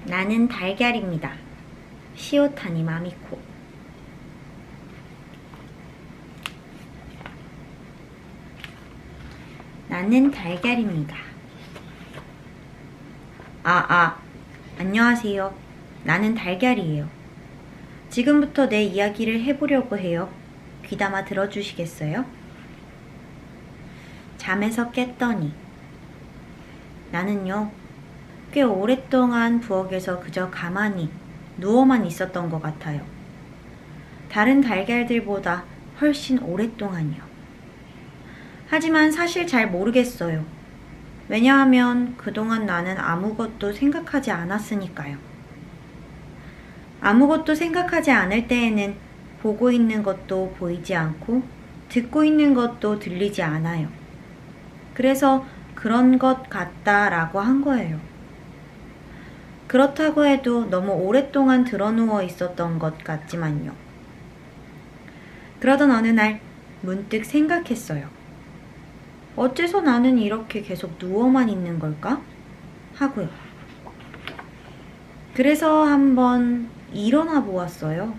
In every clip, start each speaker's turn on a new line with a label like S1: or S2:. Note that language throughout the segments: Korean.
S1: 나는 달걀입니다. 시오타니 마미코. 나는 달걀입니다. 안녕하세요. 나는 달걀이에요. 지금부터 내 이야기를 해보려고 해요. 귀담아 들어주시겠어요? 잠에서 깼더니 나는요, 꽤 오랫동안 부엌에서 그저 가만히 누워만 있었던 것 같아요. 다른 달걀들보다 훨씬 오랫동안이요. 하지만 사실 잘 모르겠어요. 왜냐하면 그동안 나는 아무것도 생각하지 않았으니까요. 아무것도 생각하지 않을 때에는 보고 있는 것도 보이지 않고 듣고 있는 것도 들리지 않아요. 그래서 그런 것 같다라고 한 거예요. 그렇다고 해도 너무 오랫동안 드러누워 있었던 것 같지만요. 그러던 어느 날 문득 생각했어요. 어째서 나는 이렇게 계속 누워만 있는 걸까? 하고요. 그래서 한번 일어나 보았어요.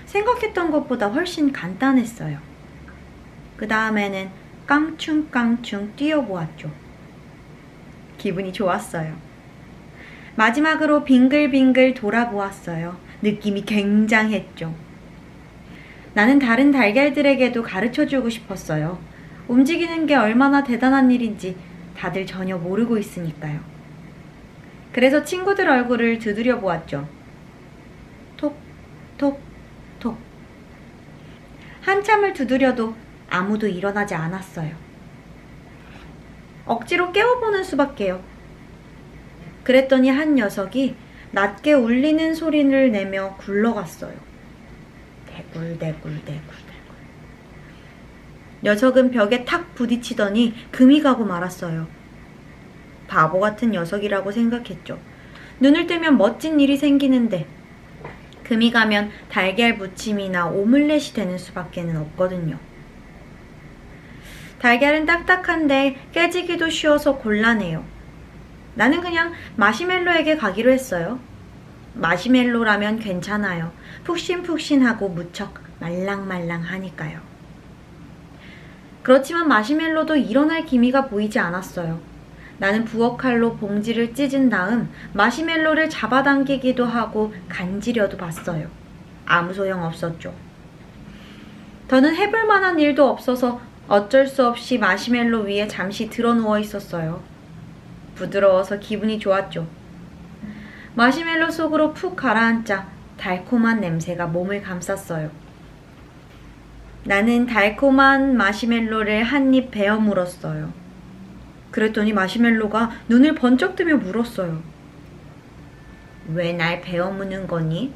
S1: 생각했던 것보다 훨씬 간단했어요. 그 다음에는 깡충깡충 뛰어보았죠. 기분이 좋았어요. 마지막으로 빙글빙글 돌아보았어요. 느낌이 굉장했죠. 나는 다른 달걀들에게도 가르쳐주고 싶었어요. 움직이는 게 얼마나 대단한 일인지 다들 전혀 모르고 있으니까요. 그래서 친구들 얼굴을 두드려 보았죠. 톡, 톡, 톡. 한참을 두드려도 아무도 일어나지 않았어요. 억지로 깨워보는 수밖에요. 그랬더니 한 녀석이 낮게 울리는 소리를 내며 굴러갔어요. 대굴대굴대굴대굴. 녀석은 벽에 탁 부딪히더니 금이 가고 말았어요. 바보 같은 녀석이라고 생각했죠. 눈을 뜨면 멋진 일이 생기는데 금이 가면 달걀 무침이나 오믈렛이 되는 수밖에는 없거든요. 달걀은 딱딱한데 깨지기도 쉬워서 곤란해요. 나는 그냥 마시멜로에게 가기로 했어요. 마시멜로라면 괜찮아요. 푹신푹신하고 무척 말랑말랑하니까요. 그렇지만 마시멜로도 일어날 기미가 보이지 않았어요. 나는 부엌칼로 봉지를 찢은 다음 마시멜로를 잡아당기기도 하고 간지려도 봤어요. 아무 소용 없었죠. 더는 해볼 만한 일도 없어서 어쩔 수 없이 마시멜로 위에 잠시 드러누워 있었어요. 부드러워서 기분이 좋았죠. 마시멜로 속으로 푹 가라앉자 달콤한 냄새가 몸을 감쌌어요. 나는 달콤한 마시멜로를 한 입 베어 물었어요. 그랬더니 마시멜로가 눈을 번쩍 뜨며 물었어요. 왜 날 베어 무는 거니?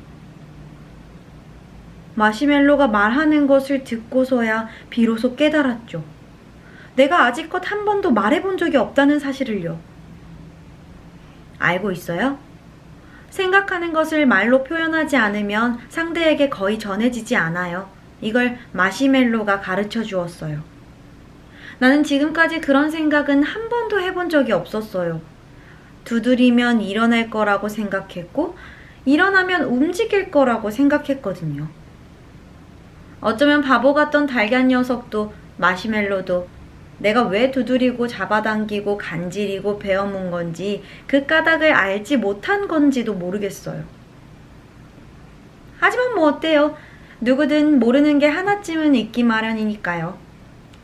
S1: 마시멜로가 말하는 것을 듣고서야 비로소 깨달았죠. 내가 아직껏 한 번도 말해본 적이 없다는 사실을요. 알고 있어요? 생각하는 것을 말로 표현하지 않으면 상대에게 거의 전해지지 않아요. 이걸 마시멜로가 가르쳐 주었어요. 나는 지금까지 그런 생각은 한 번도 해본 적이 없었어요. 두드리면 일어날 거라고 생각했고, 일어나면 움직일 거라고 생각했거든요. 어쩌면 바보 같던 달걀 녀석도 마시멜로도 내가 왜 두드리고 잡아당기고 간지리고 베어문 건지 그 까닭을 알지 못한 건지도 모르겠어요. 하지만 뭐 어때요? 누구든 모르는 게 하나쯤은 있기 마련이니까요.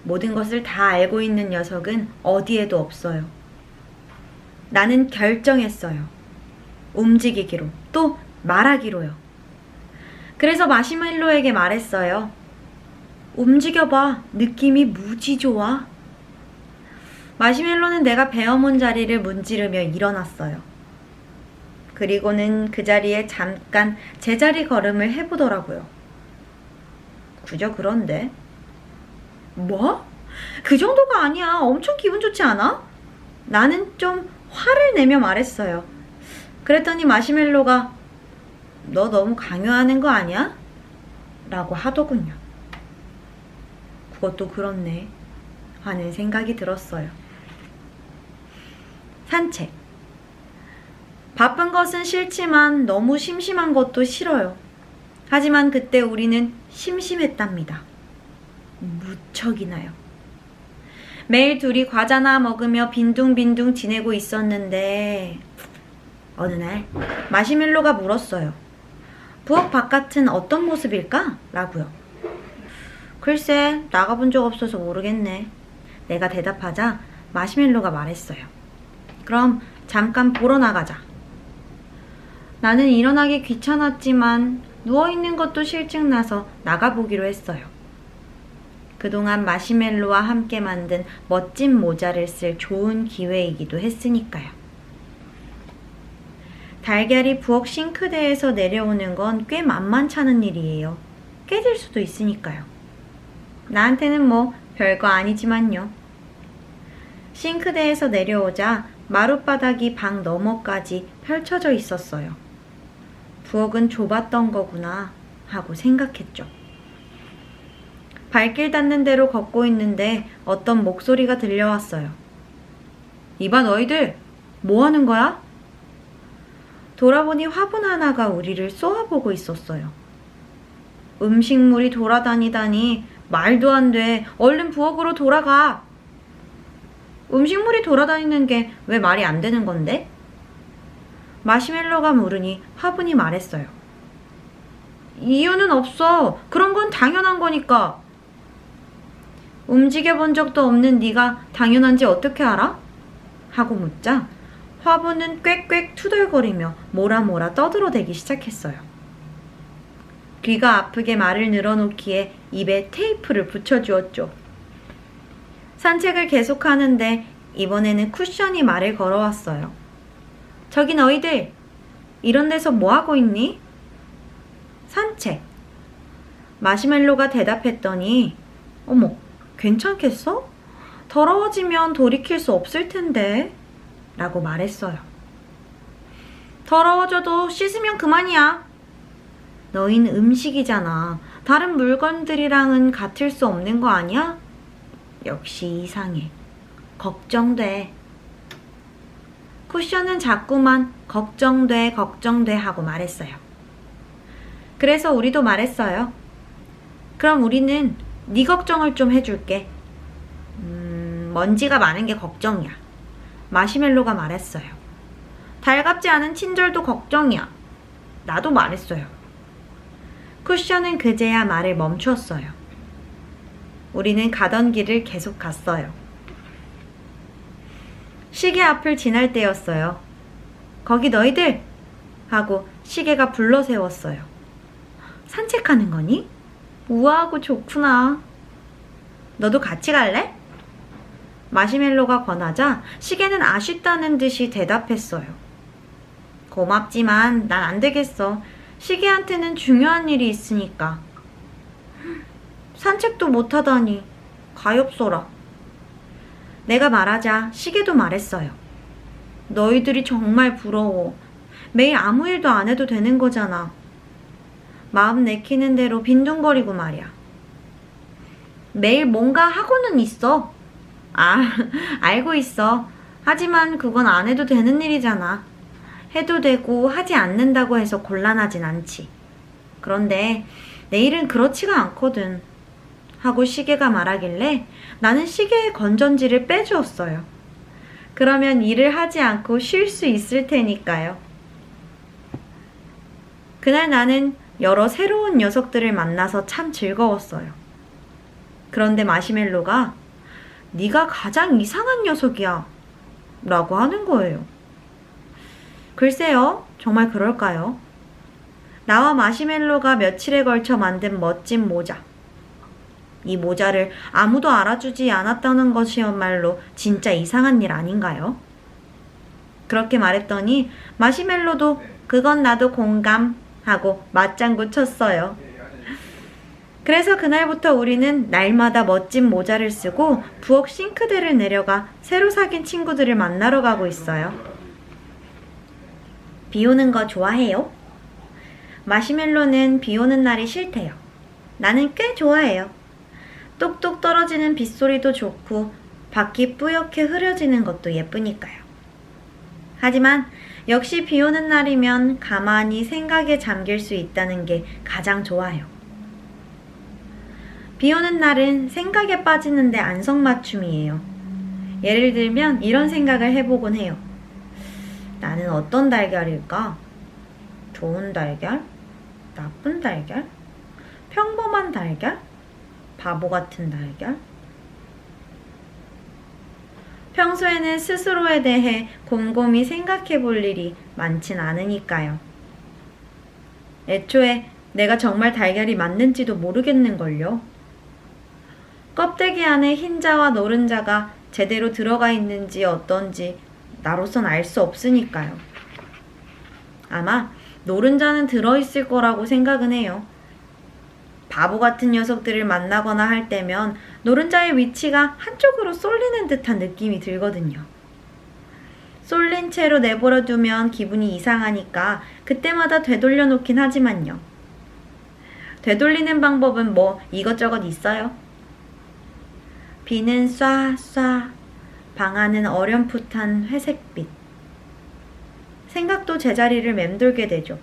S1: 모든 것을 다 알고 있는 녀석은 어디에도 없어요. 나는 결정했어요. 움직이기로, 또 말하기로요. 그래서 마시멜로에게 말했어요. 움직여봐. 느낌이 무지 좋아. 마시멜로는 내가 베어문 자리를 문지르며 일어났어요. 그리고는 그 자리에 잠깐 제자리 걸음을 해보더라고요. 그저 그런데. 뭐? 그 정도가 아니야. 엄청 기분 좋지 않아? 나는 좀 화를 내며 말했어요. 그랬더니 마시멜로가 너 너무 강요하는 거 아니야? 라고 하더군요. 그것도 그렇네 하는 생각이 들었어요. 산책. 바쁜 것은 싫지만 너무 심심한 것도 싫어요. 하지만 그때 우리는 심심했답니다. 무척이나요. 매일 둘이 과자나 먹으며 빈둥빈둥 지내고 있었는데 어느 날 마시멜로가 물었어요. 부엌 바깥은 어떤 모습일까? 라고요. 글쎄, 나가본 적 없어서 모르겠네. 내가 대답하자 마시멜로가 말했어요. 그럼 잠깐 보러 나가자. 나는 일어나기 귀찮았지만 누워있는 것도 실증나서 나가보기로 했어요. 그동안 마시멜로와 함께 만든 멋진 모자를 쓸 좋은 기회이기도 했으니까요. 달걀이 부엌 싱크대에서 내려오는 건 꽤 만만찮은 일이에요. 깨질 수도 있으니까요. 나한테는 뭐 별거 아니지만요. 싱크대에서 내려오자 마룻바닥이 방 너머까지 펼쳐져 있었어요. 부엌은 좁았던 거구나 하고 생각했죠. 발길 닿는 대로 걷고 있는데 어떤 목소리가 들려왔어요. 이봐 너희들, 뭐 하는 거야? 돌아보니 화분 하나가 우리를 쏘아보고 있었어요. 음식물이 돌아다니다니 말도 안 돼. 얼른 부엌으로 돌아가. 음식물이 돌아다니는 게 왜 말이 안 되는 건데? 마시멜로가 물으니 화분이 말했어요. 이유는 없어. 그런 건 당연한 거니까. 움직여 본 적도 없는 네가 당연한지 어떻게 알아? 하고 묻자 화분은 꽥꽥 투덜거리며 뭐라 떠들어대기 시작했어요. 귀가 아프게 말을 늘어놓기에 입에 테이프를 붙여주었죠. 산책을 계속하는데 이번에는 쿠션이 말을 걸어왔어요. 저기 너희들, 이런 데서 뭐하고 있니? 산책. 마시멜로가 대답했더니 어머, 괜찮겠어? 더러워지면 돌이킬 수 없을 텐데 라고 말했어요. 더러워져도 씻으면 그만이야. 너희는 음식이잖아. 다른 물건들이랑은 같을 수 없는 거 아니야? 역시 이상해. 걱정돼. 쿠션은 자꾸만 걱정돼 하고 말했어요. 그래서 우리도 말했어요. 그럼 우리는 네 걱정을 좀 해줄게. 먼지가 많은 게 걱정이야. 마시멜로가 말했어요. 달갑지 않은 친절도 걱정이야. 나도 말했어요. 쿠션은 그제야 말을 멈추었어요. 우리는 가던 길을 계속 갔어요. 시계 앞을 지날 때였어요. 거기 너희들! 하고 시계가 불러세웠어요. 산책하는 거니? 우아하고 좋구나. 너도 같이 갈래? 마시멜로가 권하자 시계는 아쉽다는 듯이 대답했어요. 고맙지만 난 안 되겠어. 시계한테는 중요한 일이 있으니까. 산책도 못하다니 가엾어라. 내가 말하자 시계도 말했어요. 너희들이 정말 부러워. 매일 아무 일도 안 해도 되는 거잖아. 마음 내키는 대로 빈둥거리고 말이야. 매일 뭔가 하고는 있어. 알고 있어. 하지만 그건 안 해도 되는 일이잖아. 해도 되고 하지 않는다고 해서 곤란하진 않지. 그런데 내일은 그렇지가 않거든. 하고 시계가 말하길래 나는 시계의 건전지를 빼주었어요. 그러면 일을 하지 않고 쉴 수 있을 테니까요. 그날 나는 여러 새로운 녀석들을 만나서 참 즐거웠어요. 그런데 마시멜로가 네가 가장 이상한 녀석이야 라고 하는 거예요. 글쎄요, 정말 그럴까요? 나와 마시멜로가 며칠에 걸쳐 만든 멋진 모자. 이 모자를 아무도 알아주지 않았다는 것이야말로 진짜 이상한 일 아닌가요? 그렇게 말했더니 마시멜로도 그건 나도 공감하고 맞장구 쳤어요. 그래서 그날부터 우리는 날마다 멋진 모자를 쓰고 부엌 싱크대를 내려가 새로 사귄 친구들을 만나러 가고 있어요. 비 오는 거 좋아해요? 마시멜로는 비 오는 날이 싫대요. 나는 꽤 좋아해요. 똑똑 떨어지는 빗소리도 좋고 밖이 뿌옇게 흐려지는 것도 예쁘니까요. 하지만 역시 비 오는 날이면 가만히 생각에 잠길 수 있다는 게 가장 좋아요. 비 오는 날은 생각에 빠지는데 안성맞춤이에요. 예를 들면 이런 생각을 해보곤 해요. 나는 어떤 달걀일까? 좋은 달걀? 나쁜 달걀? 평범한 달걀? 바보 같은 달걀? 평소에는 스스로에 대해 곰곰이 생각해 볼 일이 많진 않으니까요. 애초에 내가 정말 달걀이 맞는지도 모르겠는걸요. 껍데기 안에 흰자와 노른자가 제대로 들어가 있는지 어떤지 나로선 알 수 없으니까요. 아마 노른자는 들어있을 거라고 생각은 해요. 바보 같은 녀석들을 만나거나 할 때면 노른자의 위치가 한쪽으로 쏠리는 듯한 느낌이 들거든요. 쏠린 채로 내버려 두면 기분이 이상하니까 그때마다 되돌려 놓긴 하지만요. 되돌리는 방법은 뭐 이것저것 있어요. 비는 쏴쏴, 방 안은 어렴풋한 회색빛. 생각도 제자리를 맴돌게 되죠.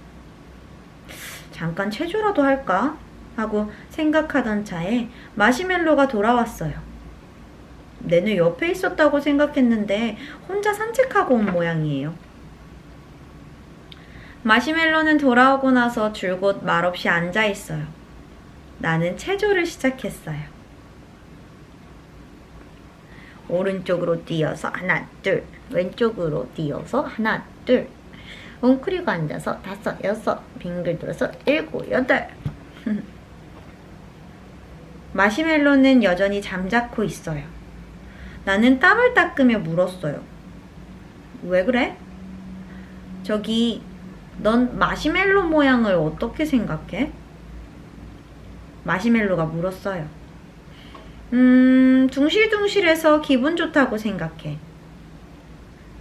S1: 잠깐 체조라도 할까? 하고 생각하던 차에 마시멜로가 돌아왔어요. 내는 옆에 있었다고 생각했는데 혼자 산책하고 온 모양이에요. 마시멜로는 돌아오고 나서 줄곧 말없이 앉아 있어요. 나는 체조를 시작했어요. 오른쪽으로 뛰어서 하나 둘, 왼쪽으로 뛰어서 하나 둘, 웅크리고 앉아서 5, 6, 빙글 돌아서 7, 8. 마시멜로는 여전히 잠자코 있어요. 나는 땀을 닦으며 물었어요. 왜 그래? 저기, 넌 마시멜로 모양을 어떻게 생각해? 마시멜로가 물었어요. 둥실둥실해서 기분 좋다고 생각해.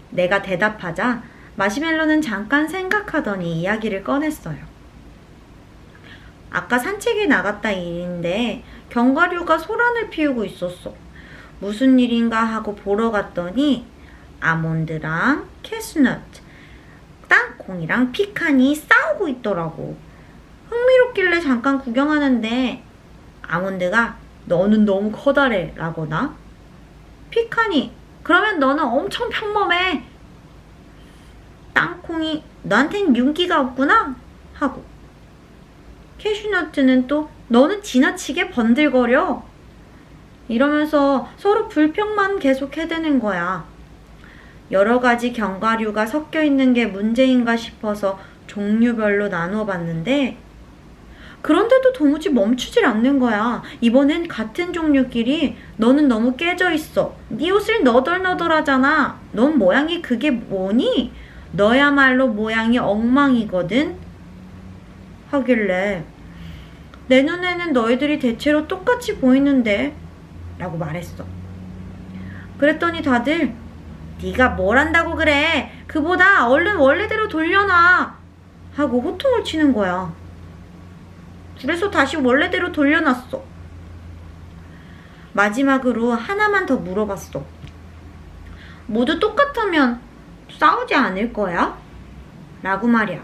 S1: 내가 대답하자 마시멜로는 잠깐 생각하더니 이야기를 꺼냈어요. 아까 산책에 나갔다 일인데 견과류가 소란을 피우고 있었어. 무슨 일인가 하고 보러 갔더니 아몬드랑 캐스넛, 땅콩이랑 피칸이 싸우고 있더라고. 흥미롭길래 잠깐 구경하는데 아몬드가 너는 너무 커다래 라거나 피칸이 그러면 너는 엄청 평범해. 땅콩이 너한텐 윤기가 없구나 하고 캐슈너트는 또 너는 지나치게 번들거려 이러면서 서로 불평만 계속 해대는 거야. 여러 가지 견과류가 섞여 있는 게 문제인가 싶어서 종류별로 나누어 봤는데 그런데도 도무지 멈추질 않는 거야. 이번엔 같은 종류끼리 너는 너무 깨져 있어. 네 옷을 너덜너덜하잖아. 넌 모양이 그게 뭐니? 너야말로 모양이 엉망이거든. 하길래 내 눈에는 너희들이 대체로 똑같이 보이는데 라고 말했어. 그랬더니 다들 네가 뭘 한다고 그래. 그보다 얼른 원래대로 돌려놔 하고 호통을 치는 거야. 그래서 다시 원래대로 돌려놨어. 마지막으로 하나만 더 물어봤어. 모두 똑같으면 싸우지 않을 거야? 라고 말이야.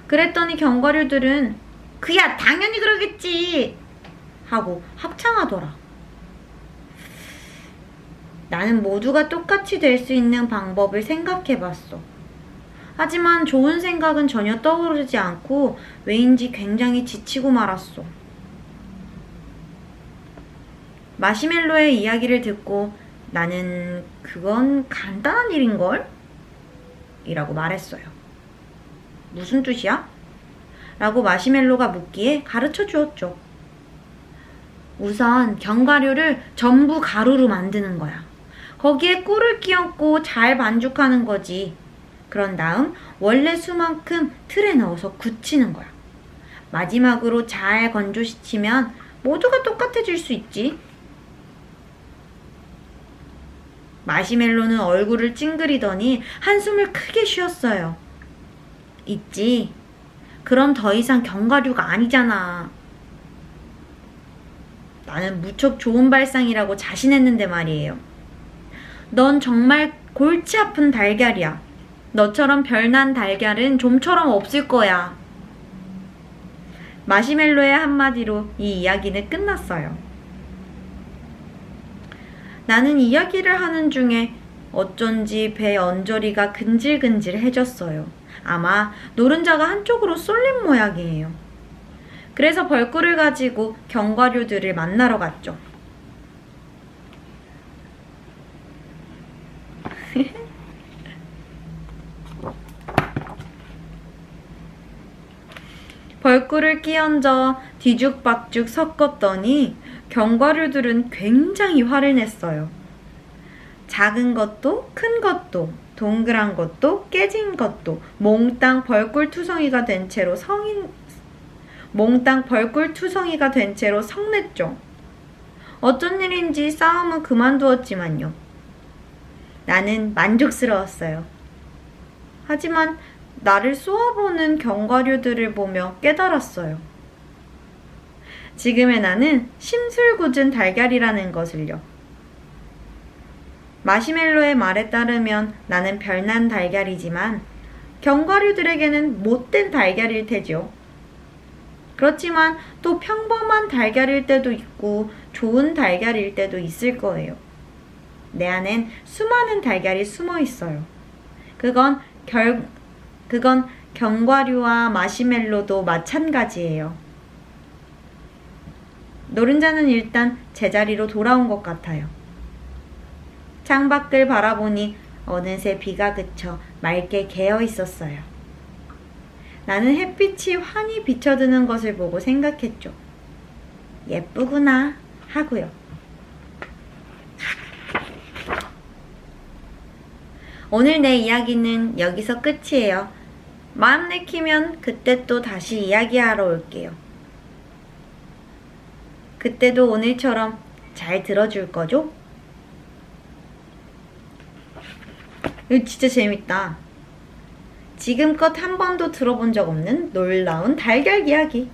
S1: 그랬더니 견과류들은 그야 당연히 그러겠지 하고 합창하더라. 나는 모두가 똑같이 될 수 있는 방법을 생각해봤어. 하지만 좋은 생각은 전혀 떠오르지 않고 왜인지 굉장히 지치고 말았어. 마시멜로의 이야기를 듣고 나는 그건 간단한 일인걸? 이라고 말했어요. 무슨 뜻이야? 라고 마시멜로가 묻기에 가르쳐 주었죠. 우선 견과류를 전부 가루로 만드는 거야. 거기에 꿀을 끼얹고 잘 반죽하는 거지. 그런 다음 원래 수만큼 틀에 넣어서 굳히는 거야. 마지막으로 잘 건조시키면 모두가 똑같아질 수 있지. 마시멜로는 얼굴을 찡그리더니 한숨을 크게 쉬었어요. 있지. 그럼 더 이상 견과류가 아니잖아. 나는 무척 좋은 발상이라고 자신했는데 말이에요. 넌 정말 골치 아픈 달걀이야. 너처럼 별난 달걀은 좀처럼 없을 거야. 마시멜로의 한마디로 이 이야기는 끝났어요. 나는 이야기를 하는 중에 어쩐지 배 언저리가 근질근질해졌어요. 아마 노른자가 한쪽으로 쏠린 모양이에요. 그래서 벌꿀을 가지고 견과류들을 만나러 갔죠. 벌꿀을 끼얹어 뒤죽박죽 섞었더니 견과류들은 굉장히 화를 냈어요. 작은 것도 큰 것도 동그란 것도 깨진 것도 몽땅 벌꿀투성이가 된 채로 성냈죠. 어쩐 일인지 싸움은 그만두었지만요. 나는 만족스러웠어요. 하지만 나를 쏘아보는 견과류들을 보며 깨달았어요. 지금의 나는 심술궂은 달걀이라는 것을요. 마시멜로의 말에 따르면 나는 별난 달걀이지만 견과류들에게는 못된 달걀일 테죠. 그렇지만 또 평범한 달걀일 때도 있고 좋은 달걀일 때도 있을 거예요. 내 안엔 수많은 달걀이 숨어 있어요. 그건 견과류와 마시멜로도 마찬가지예요. 노른자는 일단 제자리로 돌아온 것 같아요. 창밖을 바라보니 어느새 비가 그쳐 맑게 개어 있었어요. 나는 햇빛이 환히 비쳐드는 것을 보고 생각했죠. 예쁘구나 하고요. 오늘 내 이야기는 여기서 끝이에요. 마음 내키면 그때 또 다시 이야기하러 올게요. 그때도 오늘처럼 잘 들어줄 거죠? 이거 진짜 재밌다. 지금껏 한 번도 들어본 적 없는 놀라운 달걀 이야기.